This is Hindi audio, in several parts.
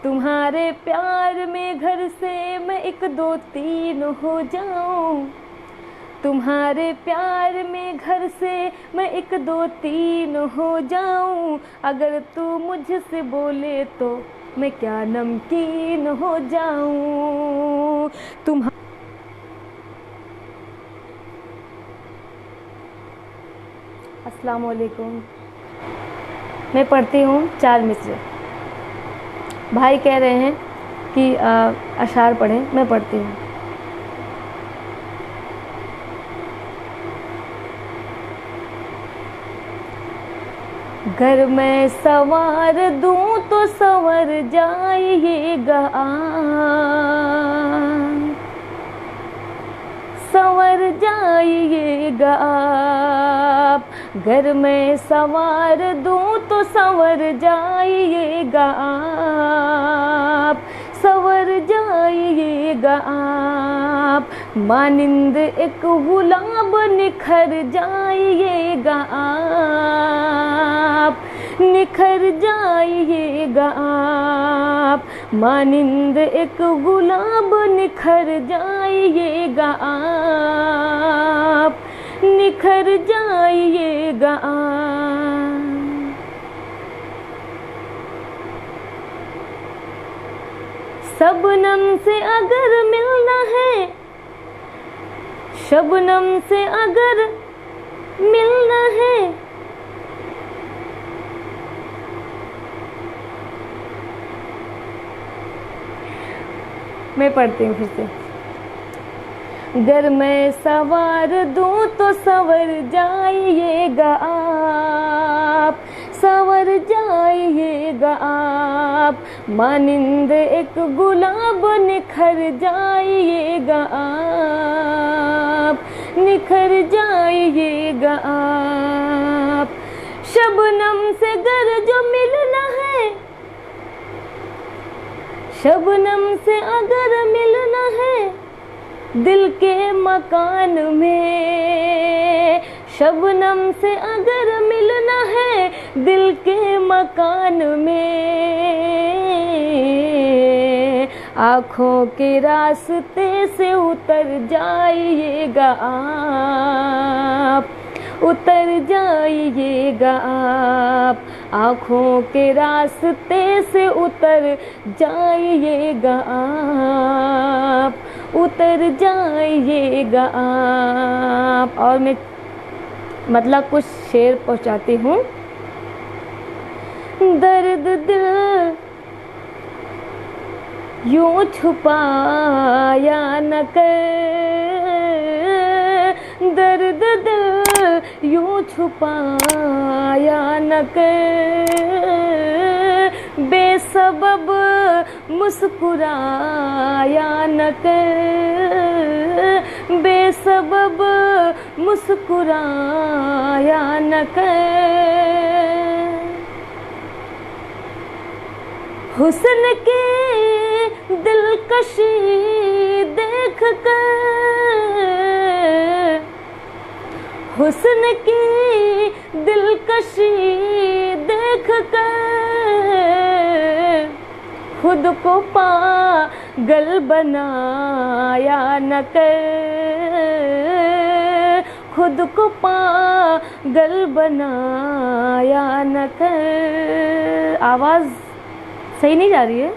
तुम्हारे प्यार में घर से मैं एक दो तीन हो जाऊं, तुम्हारे प्यार में घर से मैं एक दो तीन हो जाऊं। अगर तू मुझसे बोले तो मैं क्या नमकीन हो जाऊं। अस्सलाम वालेकुम। मैं पढ़ती हूँ 4 मिसरे। भाई कह रहे हैं कि अशार पढ़ें, मैं पढ़ती हूँ। घर में सवार दूं तो सवर जाइएगा, सवर जाइएगा आप। घर में सवार दूं तो सवर जाइएगा आप, सवर जाइएगा आप। मानिंद एक गुलाब निखर जाइएगा आप, निखर जाइएगा आप। मानिंद एक गुलाब निखर जाइएगा आप, निखर जाइएगा आप। शबनम से अगर मिलना है, शबनम से अगर मिलना है, मैं पढ़ती हूँ फिर से। घर में सवार दूं तो सवर जाइएगा आप, सवर जाइएगा आप। मानिंद एक गुलाब निखर जाइएगा आप, निखर जाइएगा आप। शबनम से गर जो मिलना है, शबनम से अगर मिलना है दिल के मकान में, शबनम से अगर मिलना है दिल के मकान में। आँखों के रास्ते से उतर जाइएगा आप, उतर जाइएगा आप। आँखों के रास्ते से उतर जाइएगा आप, उतर जाइएगा आप। और मैं मतलब कुछ शेर पहुँचाती हूँ। दर्द दिल यूं छुपाया न कर, दर्द दिल यूं छुपाया न कर। बेसबब मुस्कुराया न कर, बेसबब मुस्कुराया न कर। हुस्न के दिलकशी देख कर, हुस्न की दिलकशी देख कर खुद को पागल बनाया न कर, खुद को पागल बनाया न कर। आवाज़ सही नहीं जा रही है,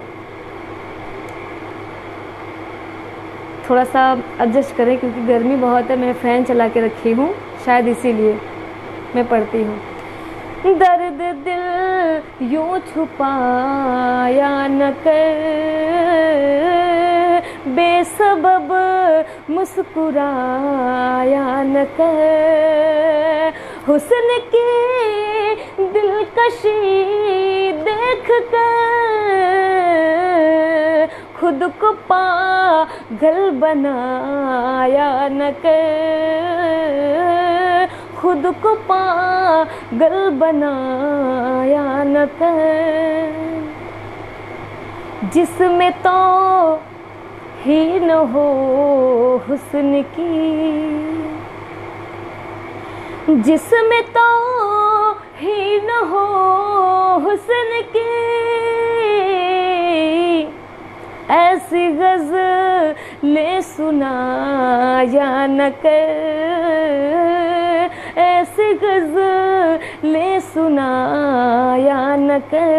थोड़ा सा एडजस्ट करें क्योंकि गर्मी बहुत है। मैं फ़ैन चला के रखी हूँ, शायद इसीलिए मैं पढ़ती हूँ। दर्द दिल यूं छुपाया न कर, बेसबब मुस्कुराया न कर। हुस्न की दिलकशी देख कर खुद को पागल बनाया न कर, खुद को पागल बनाया न कर। जिसमें तो ही न हो हुस्न की, जिसमें तो ही न हो हुस्न की, ऐसी गज़लें सुनाया न कर, ऐसी गज़लें सुनाया न कर।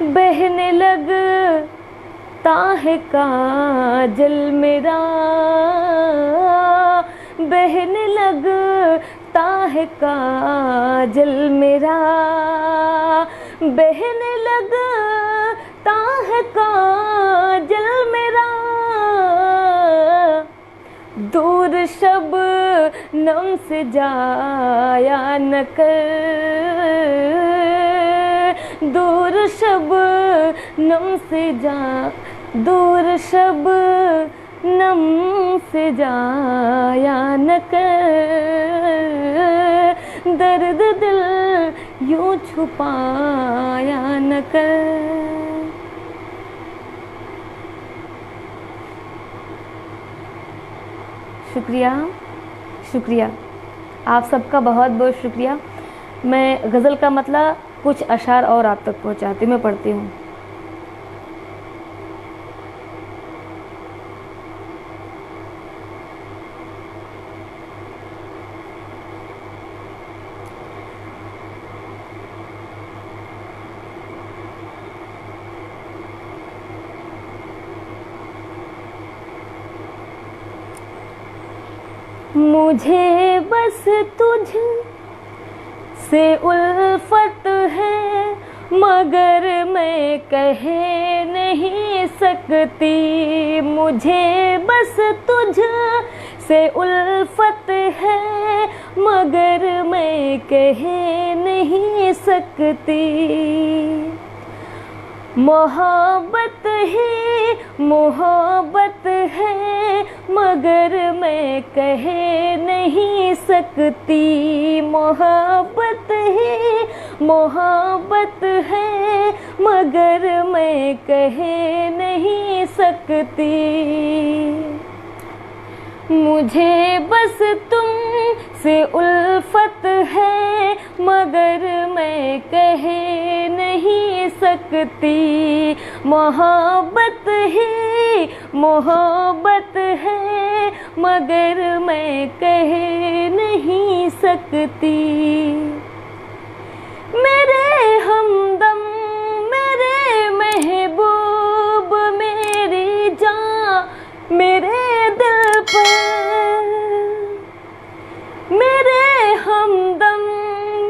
बहने लगता है काजल मेरा, बहने लगता है काजल मेरा, बहने लगता है काजल मेरा। दूर शबनम से जाया न कर, दूर शबनम से जा, दूर शबनम से जाया न कर। दर्द दिल यूं छुपाया न कर। शुक्रिया, शुक्रिया, आप सबका बहुत बहुत शुक्रिया। मैं गज़ल का मतलब कुछ अशार और आप तक पहुंचाती, मैं पढ़ती हूँ। मुझे बस तुझ से उल्फत है, मगर मैं कह नहीं सकती। मुझे बस तुझ से उल्फत है, मगर मैं कह नहीं सकती। मोहब्बत ही मोहब्बत है, मगर मैं कह नहीं सकती। मोहब्बत ही मोहब्बत है, मगर मैं कह नहीं सकती। मुझे बस तुम से उल्फत है, मगर मैं कह नहीं सकती। मोहब्बत ही मोहब्बत है, मगर मैं कह नहीं सकती। मेरे हमदम मेरे महबूब मेरी जान मेरे दिल पर, मेरे हमदम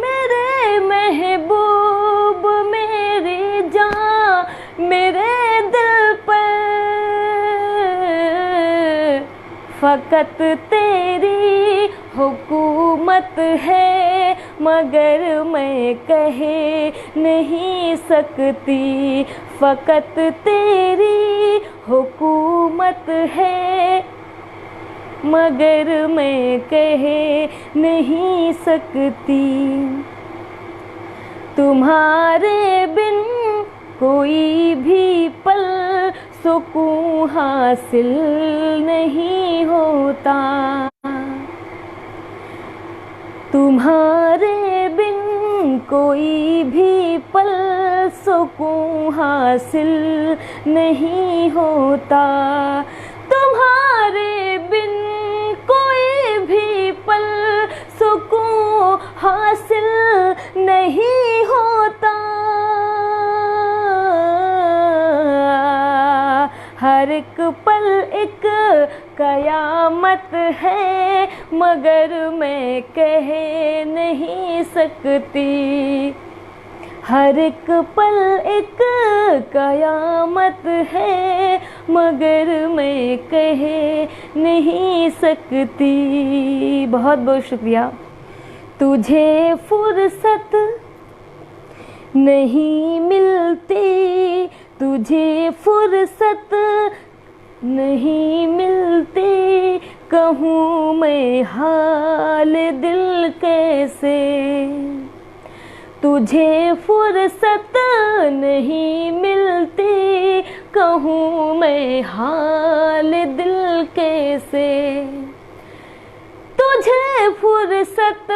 मेरे महबूब मेरी जान मेरे दिल पर। फ़कत तेरी हुकूमत है, मगर मैं कह नहीं सकती। फ़कत तेरी हुकूमत है, मगर मैं कह नहीं सकती। तुम्हारे बिन कोई भी पल सुकून हासिल नहीं होता। तुम्हारे बिन कोई भी पल सुकून हासिल नहीं होता। तुम्हारे बिन कोई भी पल सुकून हासिल नहीं होता। हर एक पल एक कयामत है, मगर मैं कह नहीं सकती। हर एक पल एक कयामत है, मगर मैं कह नहीं सकती। बहुत बहुत शुक्रिया। तुझे फुर्सत नहीं मिलती, तुझे फुर्सत नहीं मिलती। कहूँ मैं हाल दिल कैसे, तुझे फुर्सत नहीं मिलती। कहूँ मैं हाल दिल कैसे। तुझे फुर्सत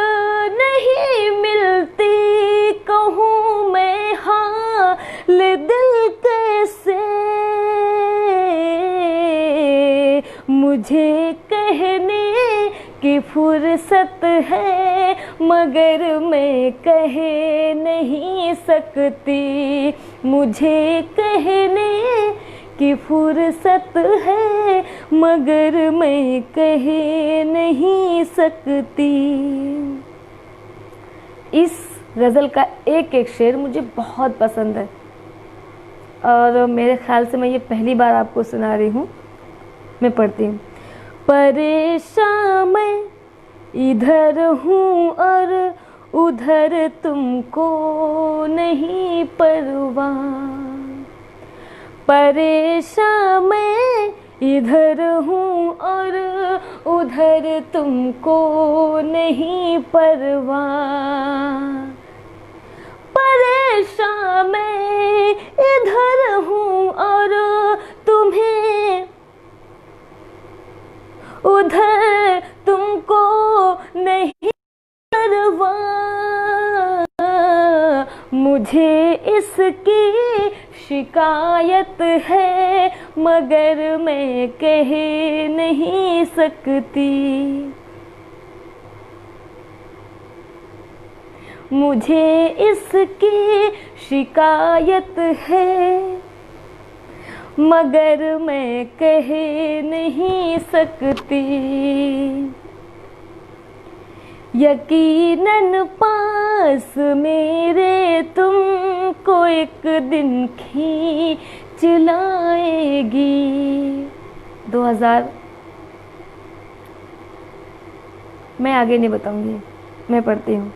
नहीं मिलती, कहूँ मैं हाल दिल मुझे कहने की फुर्सत है मगर मैं कह नहीं सकती। मुझे कहने की फुर्सत है मगर मैं कह नहीं सकती। इस गज़ल का एक एक शेर मुझे बहुत पसंद है और मेरे ख्याल से मैं ये पहली बार आपको सुना रही हूँ। मैं पढ़ती हूँ। परेशान मैं इधर हूँ और उधर तुमको नहीं परवाह। परेशान मैं इधर हूँ और उधर तुमको नहीं परवाह। परेशान मैं इधर हूँ और तुम्हें उधर तुमको नहीं परवाह। मुझे इसकी शिकायत है मगर मैं कह नहीं सकती। मुझे इसकी शिकायत है मगर मैं कह नहीं सकती। यकीनन पास मेरे तुमको एक दिन खींच लाएगी। 2000 मैं आगे नहीं बताऊंगी, मैं पढ़ती हूँ।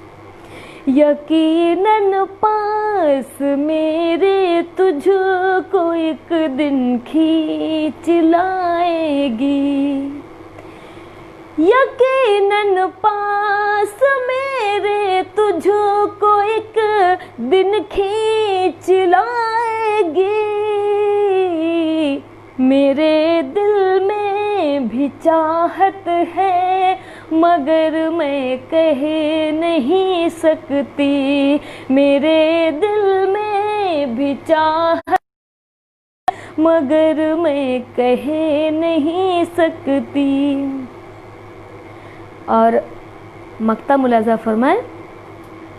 यकीनन पास मेरे तुझको एक दिन खींच लाएगी। यकीनन पास मेरे तुझको एक दिन खींच लाएगी। मेरे दिल में भी चाहत है मगर मैं कह नहीं सकती। मेरे दिल में भी चाहत मगर मैं कह नहीं सकती। और मक्ता मुलाजा फरमाए,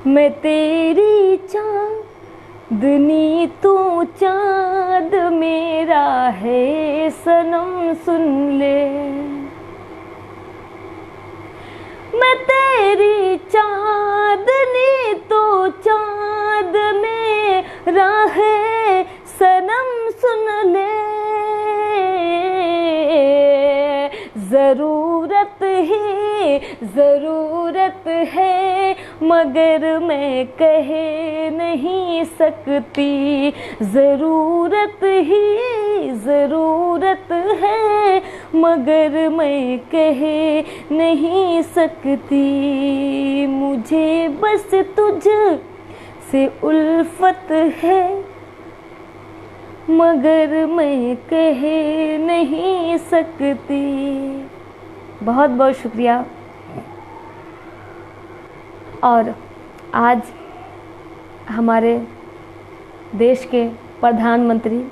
मैं तेरी चांदनी तू चांद मेरा है सनम सुन ले। मैं तेरी चांदनी तो चांद मेरा है सनम सुन ले। ज़रूरत है मगर मैं कह नहीं सकती। ज़रूरत है मगर मैं कह नहीं सकती। मुझे बस तुझ से उल्फत है मगर मैं कह नहीं सकती। बहुत बहुत शुक्रिया। और आज हमारे देश के प्रधानमंत्री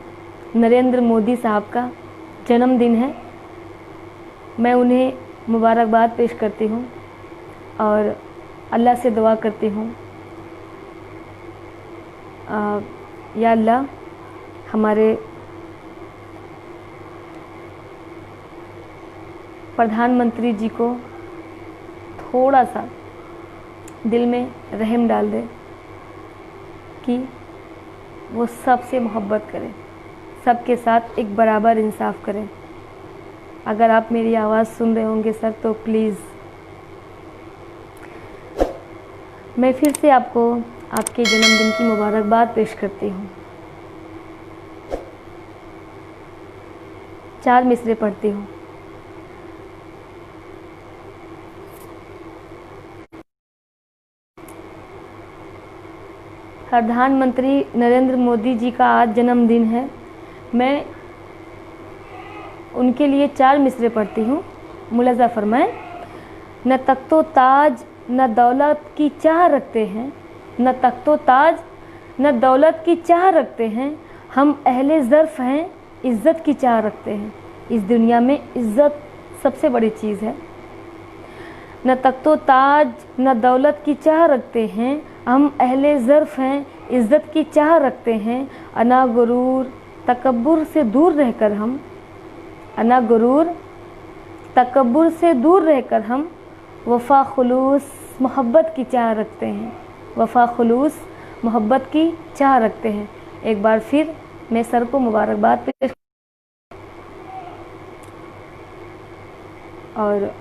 नरेंद्र मोदी साहब का जन्मदिन है। मैं उन्हें मुबारकबाद पेश करती हूँ और अल्लाह से दुआ करती हूँ, या अल्लाह हमारे प्रधानमंत्री जी को थोड़ा सा दिल में रहम डाल दे कि वो सबसे मोहब्बत करें, सबके साथ एक बराबर इंसाफ करें। अगर आप मेरी आवाज़ सुन रहे होंगे सर तो प्लीज़ मैं फिर से आपको आपके जन्मदिन की मुबारकबाद पेश करती हूँ। 4 मिसरे पढ़ती हूँ। प्रधानमंत्री नरेंद्र मोदी जी का आज जन्मदिन है। मैं उनके लिए 4 मिसरे पढ़ती हूँ। मुलाजा फरमाएं, न तख्तो ताज न दौलत की चाह रखते हैं, न तख्तो ताज न दौलत की चाह रखते हैं, हम अहले ज़र्फ़ हैं, इज़्ज़त की चाह रखते हैं। इस दुनिया में इज़्ज़त सबसे बड़ी चीज़ है। न तख्तो ताज न दौलत की चाह रखते हैं, हम अहले ज़र्फ़ हैं, इज़्ज़त की चाह रखते हैं। अना गुरूर तकब्बुर से दूर रहकर हम, अना गुरूर तकब्बुर से दूर रहकर हम वफ़ा खुलूस मोहब्बत की चाह रखते हैं, वफ़ा खुलूस मोहब्बत की चाह रखते हैं। एक बार फिर मैं सर को मुबारकबाद पेश और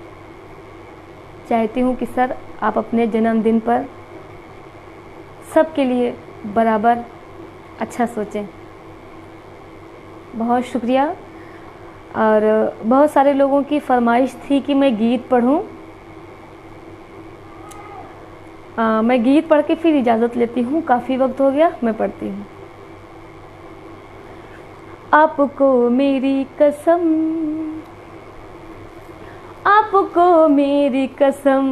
चाहती हूँ कि सर आप अपने जन्मदिन पर सबके लिए बराबर अच्छा सोचें। बहुत शुक्रिया। और बहुत सारे लोगों की फरमाइश थी कि मैं गीत पढ़ूं। मैं गीत पढ़ के फिर इजाज़त लेती हूँ, काफ़ी वक्त हो गया, मैं पढ़ती हूँ। आपको मेरी कसम, आपको मेरी कसम,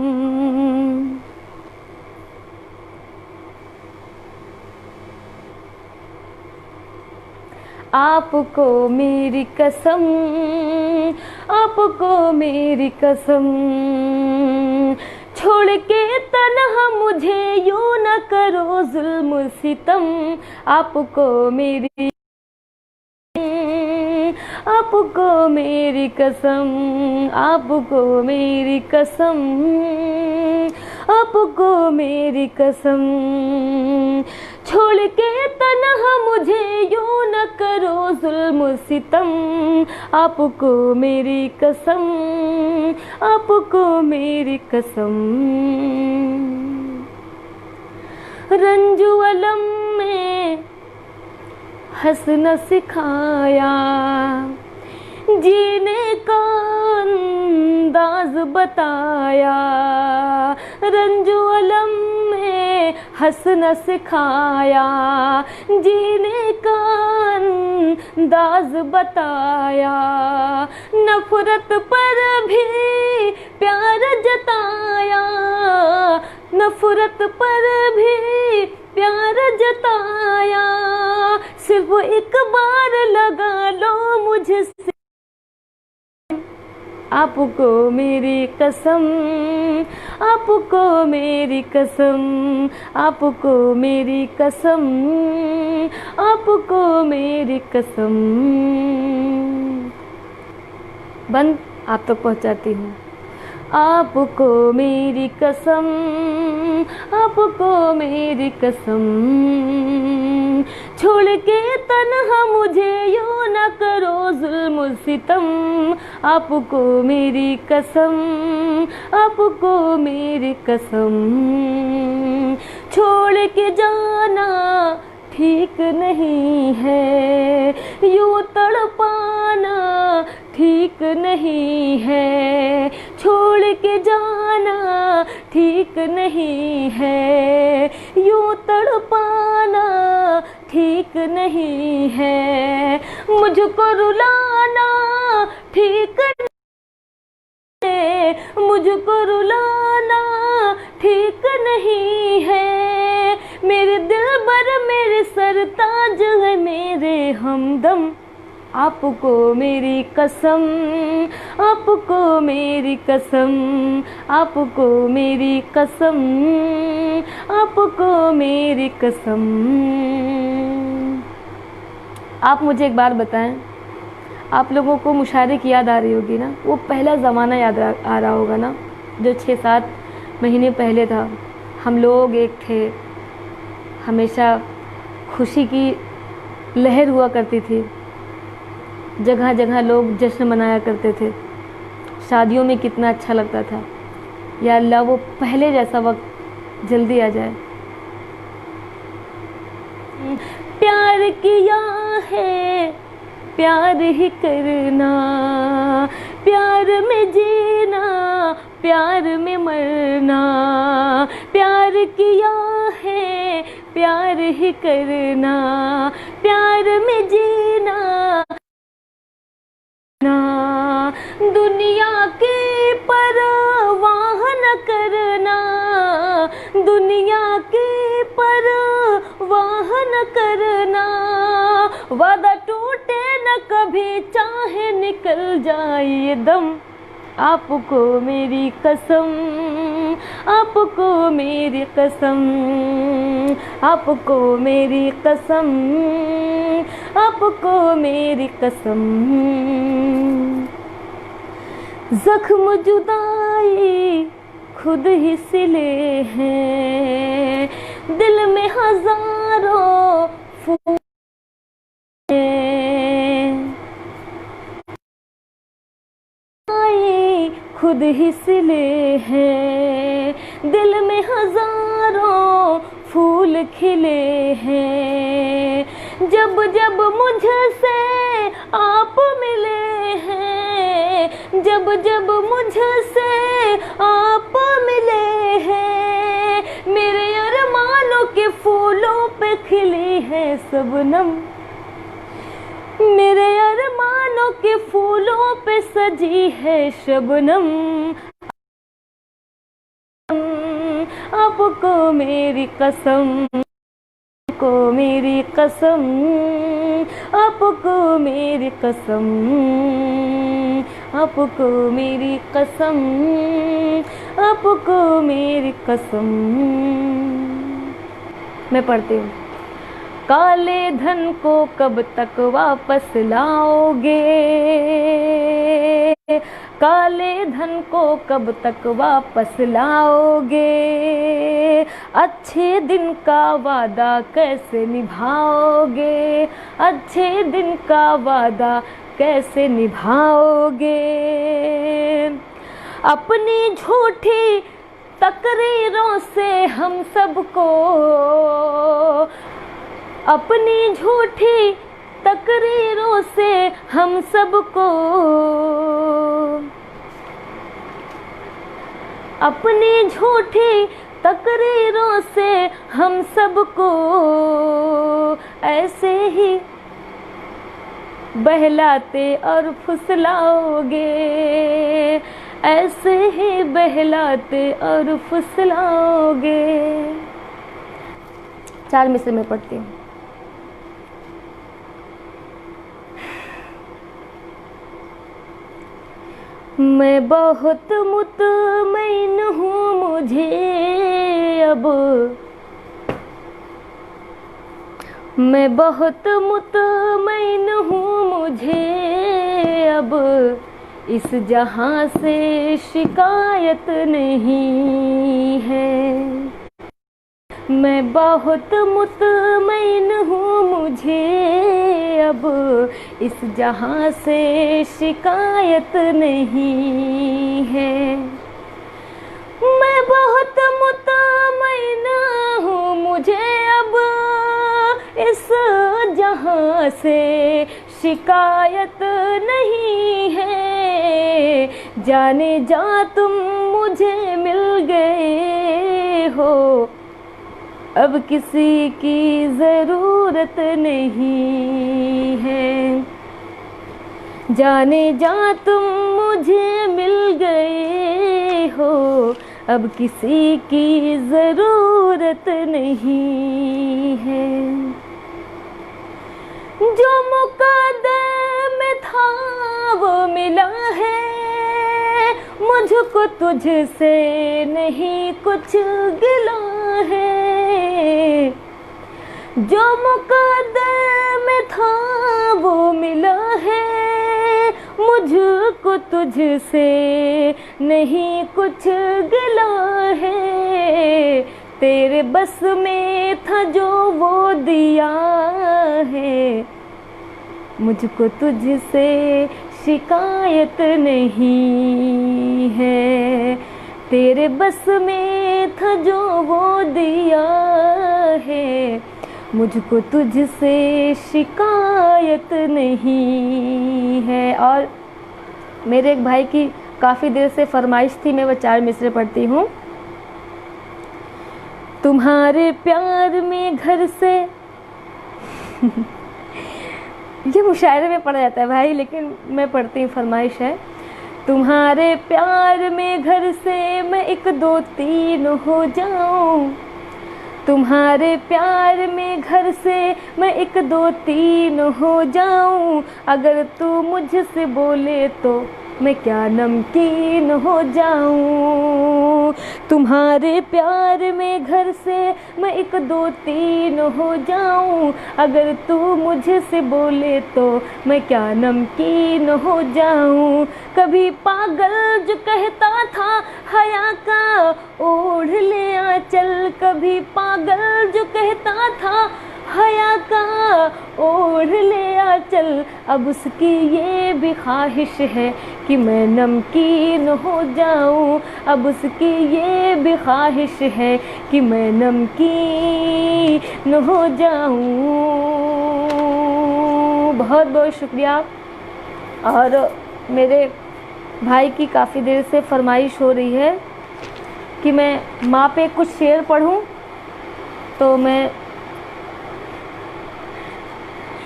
आपको मेरी कसम, आपको मेरी कसम, छोड़ के तन्हा मुझे यूं न करो जुल्म सितम। आपको मेरी, आपको मेरी कसम, आपको मेरी कसम, आपको मेरी कसम, छोड़ के तन्हा मुझे यूं न करो जुल्म सितम। आपको मेरी कसम, आपको मेरी कसम। रंजू अलम में हंसना सिखाया, जीने का अंदाज बताया। रंजू अलम में हंसना सिखाया, जीने का अंदाज बताया। नफरत पर भी प्यार जताया, नफरत पर भी प्यार जताया। सिर्फ एक बार लगा लो मुझसे, आपको मेरी कसम, आपको मेरी कसम, आपको मेरी कसम, आपको मेरी कसम। बंद आप तक पहुंचाती हूँ। आपको मेरी कसम, आपको मेरी कसम, छोड़ के तन्हा मुझे यूं न करो जुल्म सितम। आपको मेरी कसम, आपको मेरी कसम, छोड़ के जाना ठीक नहीं है, यूं तड़पाना ठीक नहीं है। छोड़ के जाना ठीक नहीं है, यूं तड़पाना ठीक नहीं है। मुझको रुलाना ठीक नहीं है, मुझको रुलाना ठीक नहीं है। मेरे दिलबर मेरे सरताज है मेरे हमदम। आपको मेरी कसम, आपको मेरी कसम, आपको मेरी कसम, आपको मेरी कसम। आप मुझे एक बार बताएं, आप लोगों को मुशायरे की याद आ रही होगी ना? वो पहला ज़माना याद आ रहा होगा ना, जो 6-7 महीने पहले था। हम लोग एक थे, हमेशा खुशी की लहर हुआ करती थी, जगह जगह लोग जश्न मनाया करते थे, शादियों में कितना अच्छा लगता था। या अल्लाह वो पहले जैसा वक्त जल्दी आ जाए। प्यार किया है प्यार ही करना, प्यार में जीना प्यार में मरना। प्यार किया है प्यार ही करना, प्यार में जीना ना। दुनिया की परवाह न करना, दुनिया की परवाह न करना। वादा टूटे न कभी चाहे निकल जाए दम। आपको मेरी कसम, आपको मेरी कसम, आपको मेरी कसम, आपको मेरी कसम। जख्म जुदाई खुद ही सिले हैं, दिल में हजारों फूल खुद ही सिले हैं, दिल में हजारों फूल खिले हैं। जब जब मुझसे आप मिले हैं, जब जब मुझसे आप मिले हैं, मेरे अरमानों के फूलों पे खिली है शबनम, मेरे अरमानों के फूलों पे सजी है शबनम। आपको मेरी कसम, आपको मेरी कसम, आपको मेरी कसम, आपको मेरी कसम, आपको मेरी कसम। मैं पढ़ती हूँ। काले धन को कब तक वापस लाओगे, काले धन को कब तक वापस लाओगे, अच्छे दिन का वादा कैसे निभाओगे, अच्छे दिन का वादा कैसे निभाओगे। अपनी झूठी तकरीरों से हम सबको, अपनी झूठी तकरीरों से हम सबको, अपनी झूठी तकरीरों से हम सबको ऐसे ही बहलाते और फुसलाओगे, ऐसे ही बहलाते और फुसलाओगे। 4 मिसरे में पढ़ती हूँ। मैं बहुत मुतमईन हूँ मुझे अब, मैं बहुत मुतमईन हूँ मुझे अब, इस जहां से शिकायत नहीं है। मैं बहुत मुतमईन हूँ मुझे अब, इस जहां से शिकायत नहीं है। मैं बहुत मुतमईन हूँ मुझे अब, इस जहां से शिकायत नहीं है। जाने जा तुम मुझे मिल गए हो, अब किसी की ज़रूरत नहीं है। जाने जा तुम मुझे मिल गए हो, अब किसी की ज़रूरत नहीं है। जो मुकद्दर में था वो मिला है, मुझको तुझसे नहीं कुछ गिला है। जो मुकद्दर में था वो मिला है, मुझको तुझसे नहीं कुछ गिला है। तेरे बस में था जो वो दिया है, मुझको तुझसे शिकायत नहीं है। तेरे बस में था जो वो दिया है, मुझको तुझसे शिकायत नहीं है। और मेरे एक भाई की काफ़ी देर से फरमाइश थी, मैं वो 4 मिसरे पढ़ती हूँ। तुम्हारे प्यार में घर से ये मुशायरे में पढ़ा जाता है भाई, लेकिन मैं पढ़ती हूँ, फरमाइश है। तुम्हारे प्यार में घर से मैं 1 2 3 हो जाऊं, तुम्हारे प्यार में घर से मैं 1 2 3 हो जाऊं। अगर तू मुझसे बोले तो मैं क्या नमकीन हो जाऊं। तुम्हारे प्यार में घर से मैं एक दो तीन हो जाऊं। अगर तू मुझसे बोले तो मैं क्या नमकीन हो जाऊं। कभी पागल जो कहता था हया का ओढ़ ले आंचल, कभी पागल जो कहता था हया का ओढ़ ले आंचल, अब उसकी ये भी ख्वाहिश है कि मैं नमकीन हो जाऊं। अब उसकी ये भी ख्वाहिश है कि मैं नमकीन हो जाऊं। बहुत बहुत शुक्रिया। और मेरे भाई की काफ़ी देर से फरमाइश हो रही है कि मैं माँ पे कुछ शेर पढ़ूं, तो मैं,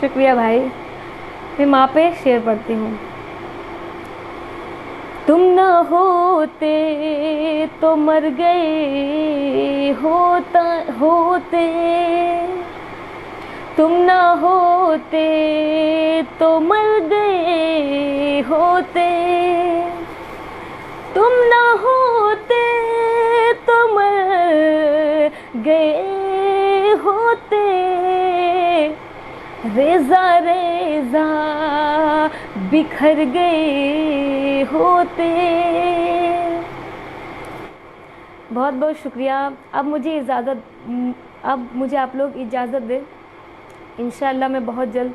शुक्रिया भाई, मैं माँ पे शेर पढ़ती हूँ। तुम ना होते तो मर गए होते, तुम ना होते तो मर गए होते, तुम ना होते तो मर गए होते, रेजा रेजा बिखर गए होते। बहुत बहुत शुक्रिया। अब मुझे आप लोग इजाज़त दें। इंशाअल्लाह मैं बहुत जल्द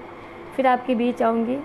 फिर आपके बीच आऊँगी।